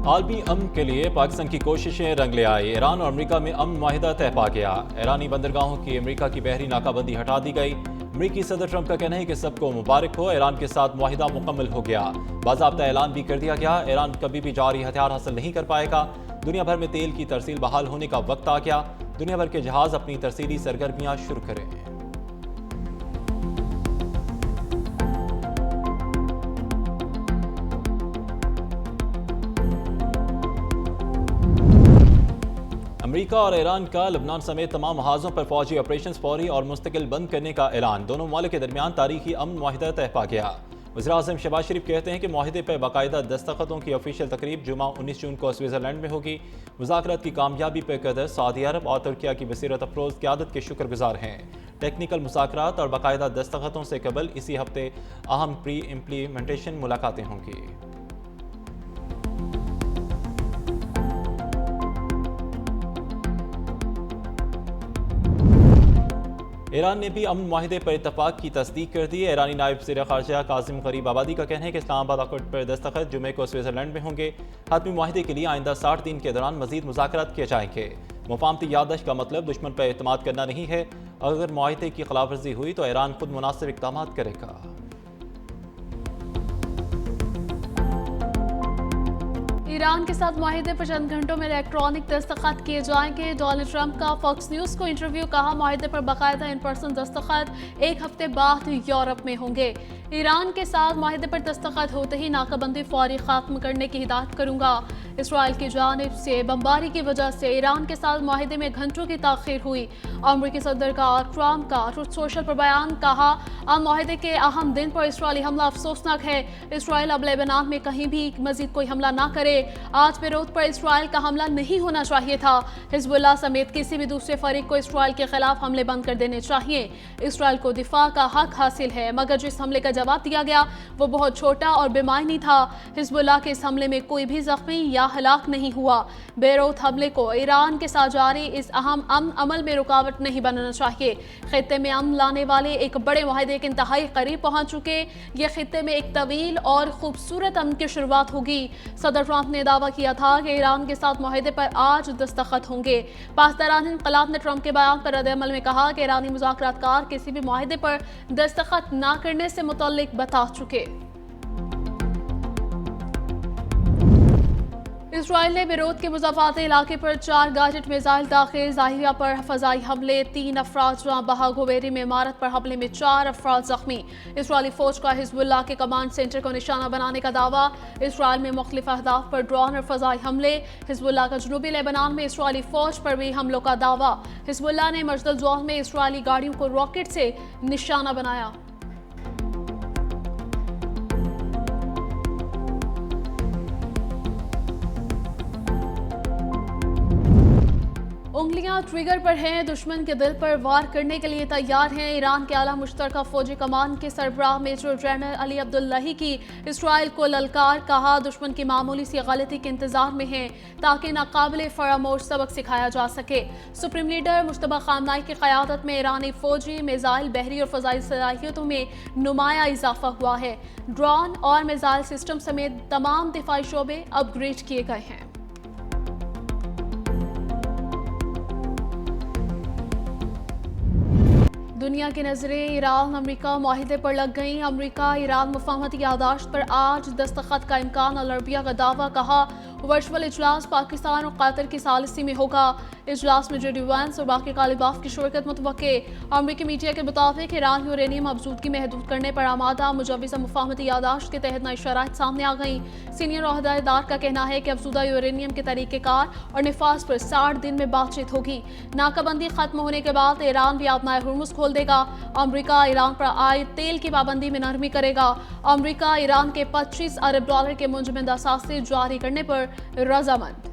عالمی امن کے لیے پاکستان کی کوششیں رنگ لے آئی۔ ایران اور امریکہ میں امن معاہدہ طے پا گیا۔ ایرانی بندرگاہوں کی امریکہ کی بحری ناکہ بندی ہٹا دی گئی۔ امریکی صدر ٹرمپ کا کہنا ہے کہ سب کو مبارک ہو، ایران کے ساتھ معاہدہ مکمل ہو گیا۔ باضابطہ اعلان بھی کر دیا گیا، ایران کبھی بھی جوہری ہتھیار حاصل نہیں کر پائے گا۔ دنیا بھر میں تیل کی ترسیل بحال ہونے کا وقت آ گیا۔ دنیا بھر کے جہاز اپنی ترسیلی سرگرمیاں شروع کریں۔ امریکہ اور ایران کا لبنان سمیت تمام محاذوں پر فوجی آپریشنز فوری اور مستقل بند کرنے کا اعلان۔ دونوں ممالک کے درمیان تاریخی امن معاہدہ طے پا گیا۔ وزیراعظم شہباز شریف کہتے ہیں کہ معاہدے پر باقاعدہ دستخطوں کی آفیشیل تقریب جمعہ 19 جون کو سوئٹزرلینڈ میں ہوگی۔ مذاکرات کی کامیابی پر قطر، سعودی عرب اور ترکیہ کی بصیرت افروز قیادت کے شکر گزار ہیں۔ ٹیکنیکل مذاکرات اور باقاعدہ دستخطوں سے قبل اسی ہفتے اہم پری امپلیمنٹیشن ملاقاتیں ہوں گی۔ ایران نے بھی امن معاہدے پر اتفاق کی تصدیق کر دی۔ ایرانی نائب وزیر خارجہ کاظم غریب آبادی کا کہنا ہے کہ اسلام آباد ایکارڈ پر دستخط جمعے کو سوئٹزرلینڈ میں ہوں گے۔ حتمی معاہدے کے لیے آئندہ 60 دن کے دوران مزید مذاکرات کیے جائیں گے۔ مفاہمتی یادداشت کا مطلب دشمن پر اعتماد کرنا نہیں ہے۔ اگر معاہدے کی خلاف ورزی ہوئی تو ایران خود مناسب اقدامات کرے گا۔ ایران کے ساتھ معاہدے پر چند گھنٹوں میں الیکٹرانک دستخط کیے جائیں گے۔ ڈونلڈ ٹرمپ کا فاکس نیوز کو انٹرویو، کہا معاہدے پر باقاعدہ ان پرسن دستخط ایک ہفتے بعد یورپ میں ہوں گے۔ ایران کے ساتھ معاہدے پر دستخط ہوتے ہی ناکہ بندی فوری ختم کرنے کی ہدایت کروں گا۔ اسرائیل کی جانب سے بمباری کی وجہ سے ایران کے ساتھ معاہدے میں گھنٹوں کی تاخیر ہوئی۔ امریکی صدر کا ٹرمپ کا ٹروتھ سوشل پر بیان، کہا معاہدے کے اہم دن پر اسرائیلی حملہ افسوسناک ہے۔ اسرائیل اب لیبنان میں کہیں بھی مزید کوئی حملہ نہ کرے۔ آج بیروت پر اسرائیل کا حملہ نہیں ہونا چاہیے تھا۔ حزب اللہ سمیت کسی بھی دوسرے فریق کو اسرائیل کے خلاف حملے بند کر دینے چاہیے۔ اسرائیل کو دفاع کا حق حاصل ہے، مگر جس حملے کا جواب دیا گیا وہ بہت چھوٹا اور بے معنی تھا۔ حزب اللہ کے اس حملے میں کوئی بھی زخمی یا ہلاک نہیں ہوا۔ بیروت حملے کو ایران کے ساتھ جاری اس اہم امن عمل میں رکاوٹ نہیں بننا چاہیے۔ خطے میں امن لانے والے ایک بڑے معاہدے کے انتہائی قریب پہنچ چکے۔ یہ خطے میں ایک طویل اور خوبصورت امن کی شروعات ہوگی۔ صدر ٹرمپ نے دعویٰ کیا تھا کہ ایران کے ساتھ معاہدے پر آج دستخط ہوں گے۔ پاسداران انقلاب نے ٹرمپ کے بیان پر رد عمل میں کہا کہ ایرانی مذاکرات کار کسی بھی معاہدے پر دستخط نہ کرنے سے متعلق بتا چکے۔ اسرائیل نے بیروت کے مضافاتی علاقے پر 4 گائیڈڈ میزائل داخل، ظاہریہ پر فضائی حملے، 3 افراد جاں بحق، گویری میں عمارت پر حملے میں 4 افراد زخمی۔ اسرائیلی فوج کا حزب اللہ کے کمانڈ سینٹر کو نشانہ بنانے کا دعویٰ۔ اسرائیل میں مختلف اہداف پر ڈرون اور فضائی حملے۔ حزب اللہ کا جنوبی لیبنان میں اسرائیلی فوج پر بھی حملوں کا دعویٰ۔ حزب اللہ نے مجدل زون میں اسرائیلی گاڑیوں کو راکٹ سے نشانہ بنایا۔ انگلیاں ٹریگر پر ہیں، دشمن کے دل پر وار کرنے کے لیے تیار ہیں۔ ایران کے اعلیٰ مشترکہ فوجی کمان کے سربراہ میجر جنرل علی عبداللہی کی اسرائیل کو للکار، کہا دشمن کی معمولی سی غلطی کے انتظار میں ہیں تاکہ ناقابل فراموش سبق سکھایا جا سکے۔ سپریم لیڈر مجتبیٰ خامنہئی کی قیادت میں ایرانی فوجی، میزائل، بحری اور فضائی صلاحیتوں میں نمایاں اضافہ ہوا ہے۔ ڈرون اور میزائل سسٹم سمیت تمام دفاعی شعبے اپ گریڈ کیے گئے ہیں۔ دنیا کی نظریں ایران امریکہ معاہدے پر لگ گئیں۔ امریکہ ایران مفاہمتی یادداشت پر آج دستخط کا امکان، العربیہ کا دعویٰ، کہا ورچوئل اجلاس پاکستان اور قطر کی ثالثی میں ہوگا۔ اجلاس میں جے ڈی وینس اور باقی غالباف کی شرکت متوقع۔ امریکی میڈیا کے مطابق ایران یورینیم افزودگی محدود کرنے پر آمادہ، مجوزہ مفاہمتی یادداشت کے تحت نئی شرائط سامنے آ گئیں۔ سینئر عہدیدار کا کہنا ہے کہ افزودہ یورینیم کے طریقہ کار اور نفاذ پر 60 دن میں بات چیت ہوگی۔ ناکہ بندی ختم ہونے کے بعد ایران بھی آبنائے ہرمز کھول دے گا۔ امریکہ ایران پر عائد تیل کی پابندی میں نرمی کرے گا۔ امریکہ ایران کے $25 ارب کے منجمد اثاثے جاری کرنے پر رضامند۔